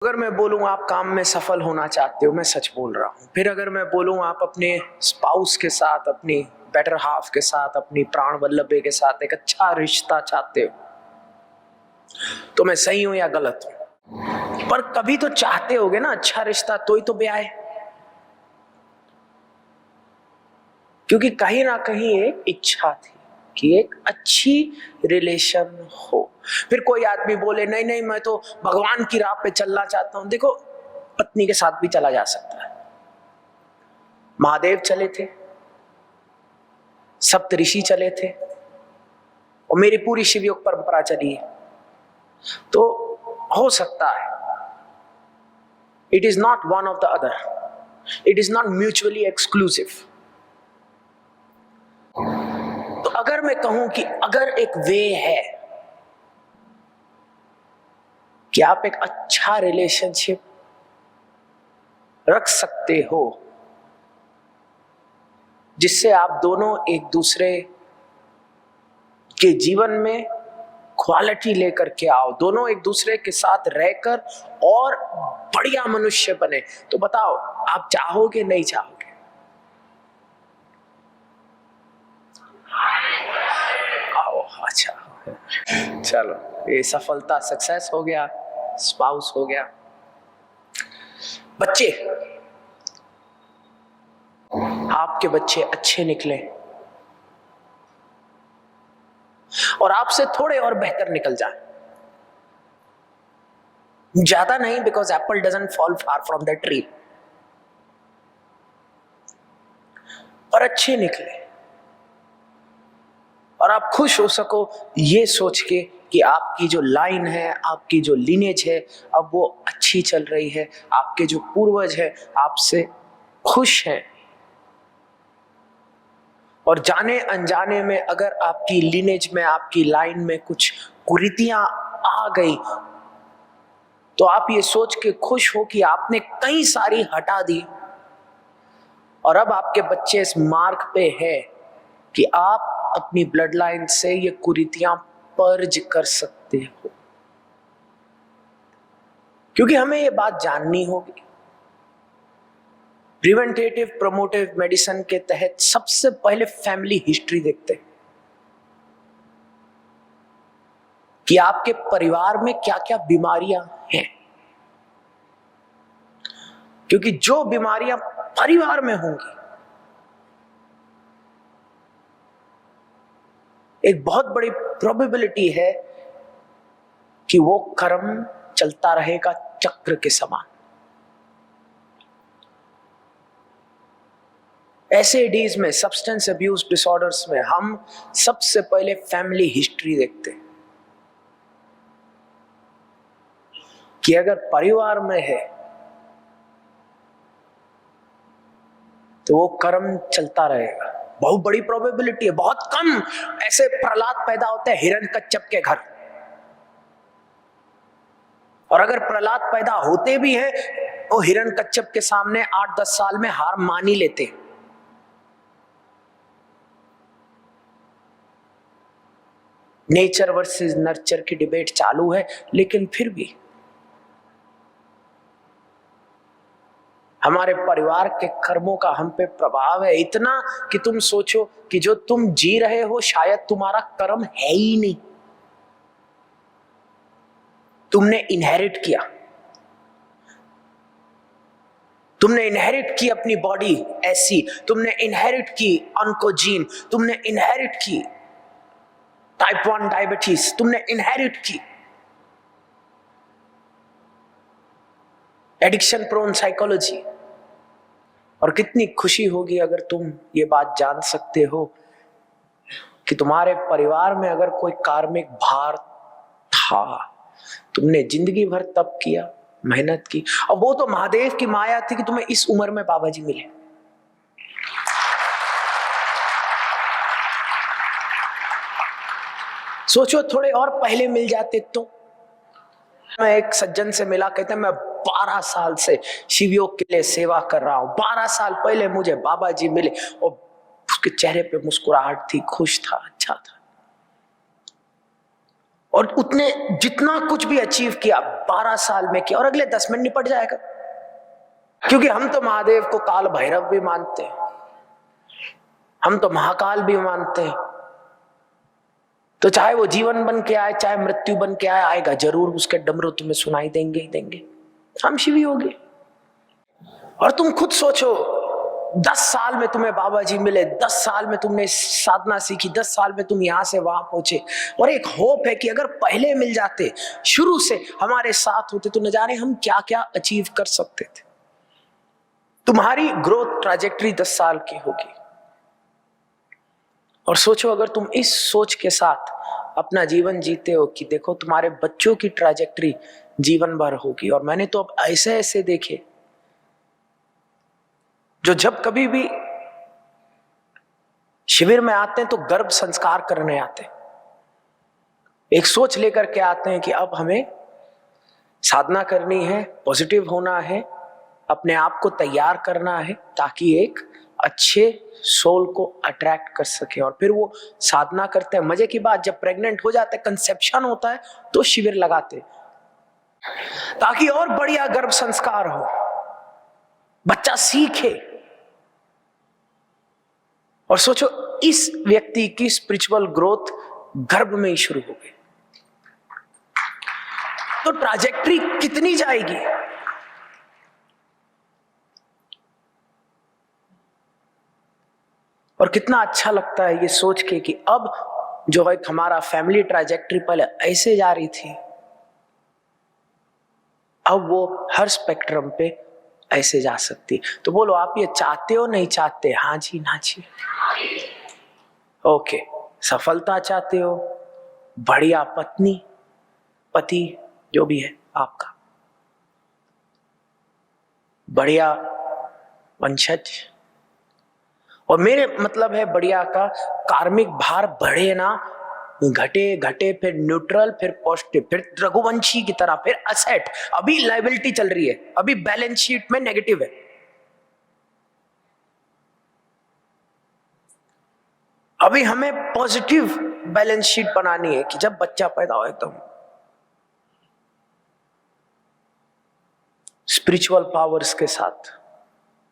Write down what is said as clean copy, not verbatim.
अगर मैं बोलूं आप काम में सफल होना चाहते हो, मैं सच बोल रहा हूं। फिर अगर मैं बोलूं आप अपने स्पाउस के साथ, अपनी बेटर हाफ के साथ, अपनी प्राण वल्लभे के साथ एक अच्छा रिश्ता चाहते हो, तो मैं सही हूं या गलत हूं? पर कभी तो चाहते होगे ना अच्छा रिश्ता, तो ही तो ब्याह है। क्योंकि कहीं ना कहीं एक इच्छा थी कि एक अच्छी रिलेशन हो। फिर कोई आदमी बोले नहीं नहीं, मैं तो भगवान की राह पे चलना चाहता हूं। देखो, पत्नी के साथ भी चला जा सकता है। महादेव चले थे, सप्तऋषि चले थे, और मेरी पूरी शिवयोग परंपरा चली है। तो हो सकता है, it is not one of the other, it is not mutually exclusive. तो अगर मैं कहूं कि अगर एक वे है कि आप एक अच्छा रिलेशनशिप रख सकते हो, जिससे आप दोनों एक दूसरे के जीवन में क्वालिटी लेकर के आओ, दोनों एक दूसरे के साथ रहकर और बढ़िया मनुष्य बने, तो बताओ आप चाहोगे नहीं चाहोगे? आओ, अच्छा, चलो, ये सफलता, सक्सेस हो गया, स्पाउस हो गया। बच्चे, आपके बच्चे अच्छे निकले और आपसे थोड़े और बेहतर निकल जाए, ज्यादा नहीं, because Apple doesn't fall far from the tree, और अच्छे निकले, और आप खुश हो सको ये सोच के कि आपकी जो लाइन है, आपकी जो लिनेज है, अब वो अच्छी चल रही है, आपके जो पूर्वज है आपसे खुश हैं। और जाने अनजाने में अगर आपकी लिनेज में, आपकी लाइन में कुछ कुरीतियां आ गई, तो आप ये सोच के खुश हो कि आपने कई सारी हटा दी, और अब आपके बच्चे इस मार्ग पे है कि आप अपनी ब्लड लाइन से ये कुरीतियां पर्ज कर सकते हो। क्योंकि हमें ये बात जाननी होगी, प्रिवेंटिव प्रोमोटिव मेडिसिन के तहत सबसे पहले फैमिली हिस्ट्री देखते हैं कि आपके परिवार में क्या क्या बीमारियां हैं। क्योंकि जो बीमारियां परिवार में होंगी, एक बहुत बड़ी प्रोबेबिलिटी है कि वो कर्म चलता रहेगा चक्र के समान। ऐसे डीज में, सब्सटेंस अब्यूज डिसऑर्डर्स में, हम सबसे पहले फैमिली हिस्ट्री देखते हैं कि अगर परिवार में है तो वो कर्म चलता रहेगा। बहुत बड़ी प्रोबेबिलिटी है, बहुत कम ऐसे प्रहलाद पैदा होते हैं हिरण्यकश्यप के घर, और अगर प्रहलाद पैदा होते भी हैं वो हिरण्यकश्यप के सामने 8-10 साल में हार मान ही लेते। नेचर वर्सेस नर्चर की डिबेट चालू है, लेकिन फिर भी हमारे परिवार के कर्मों का हम पे प्रभाव है इतना कि तुम सोचो कि जो तुम जी रहे हो शायद तुम्हारा कर्म है ही नहीं, तुमने इनहेरिट किया। तुमने इनहेरिट की अपनी बॉडी ऐसी, तुमने इनहेरिट की ऑन्कोजीन, तुमने इनहेरिट की टाइप 1 डायबिटीज, तुमने इनहेरिट की एडिक्शन प्रोन साइकोलॉजी। और कितनी खुशी होगी अगर तुम ये बात जान सकते हो कि तुम्हारे परिवार में अगर कोई कार्मिक भार था, तुमने जिंदगी भर तप किया, मेहनत की, और वो तो महादेव की माया थी कि तुम्हें इस उम्र में बाबा जी मिले। सोचो थोड़े और पहले मिल जाते तो। मैं एक सज्जन से मिला, कहते हैं मैं 12 साल से शिवयोग के लिए सेवा कर रहा हूं, 12 साल पहले मुझे बाबा जी मिले, और उसके चेहरे पे मुस्कुराहट थी, खुश था, अच्छा था। और उतने जितना कुछ भी अचीव किया 12 साल में किया और अगले 10 में निपट जाएगा। क्योंकि हम तो महादेव को काल भैरव भी मानते हैं, हम तो महाकाल भी मानते हैं। तो चाहे वो जीवन बन के आए, चाहे मृत्यु बन के आए, आएगा जरूर, उसके डमरू तुम्हें सुनाई देंगे ही देंगे। हम शिवी होंगे। और तुम खुद सोचो, 10 साल में तुम्हें बाबा जी मिले, 10 साल में तुमने साधना सीखी, 10 साल में तुम यहां से वहां पहुंचे, और एक होप है कि अगर पहले मिल जाते, शुरू से हमारे साथ होते, तो न जाने हम क्या क्या अचीव कर सकते थे। तुम्हारी ग्रोथ ट्रैजेक्टरी 10 साल की होगी। और सोचो, अगर तुम इस सोच के साथ अपना जीवन जीते हो कि देखो तुम्हारे बच्चों की ट्रैजेक्टरी जीवन भर होगी। और मैंने तो अब ऐसे ऐसे देखे जो जब कभी भी शिविर में आते हैं तो गर्भ संस्कार करने आते हैं, एक सोच लेकर के आते हैं कि अब हमें साधना करनी है, पॉजिटिव होना है, अपने आप को तैयार करना है ताकि एक अच्छे सोल को अट्रैक्ट कर सके। और फिर वो साधना करते हैं। मजे की बात, जब प्रेग्नेंट हो जाते, कंसेप्शन होता है, तो शिविर लगाते ताकि और बढ़िया गर्भ संस्कार हो, बच्चा सीखे। और सोचो, इस व्यक्ति की स्पिरिचुअल ग्रोथ गर्भ में ही शुरू हो गई, तो ट्रैजेक्टरी कितनी जाएगी। और कितना अच्छा लगता है ये सोच के कि अब जो एक हमारा फैमिली ट्रैजेक्टरी पहले ऐसे जा रही थी, अब वो हर स्पेक्ट्रम पे ऐसे जा सकती। तो बोलो, आप ये चाहते हो, नहीं चाहते? हाँ जी, ना जी। ओके, सफलता चाहते हो, बढ़िया पत्नी पति जो भी है आपका, बढ़िया वंशज, और मेरे मतलब है बढ़िया का कार्मिक भार बढ़े ना घटे, घटे फिर न्यूट्रल, फिर पॉजिटिव, फिर रघुवंशी की तरह, फिर असेट। अभी लायबिलिटी चल रही है, अभी बैलेंस शीट में नेगेटिव है। अभी हमें पॉजिटिव बैलेंस शीट बनानी है कि जब बच्चा पैदा हो एकदम स्पिरिचुअल पावर्स के साथ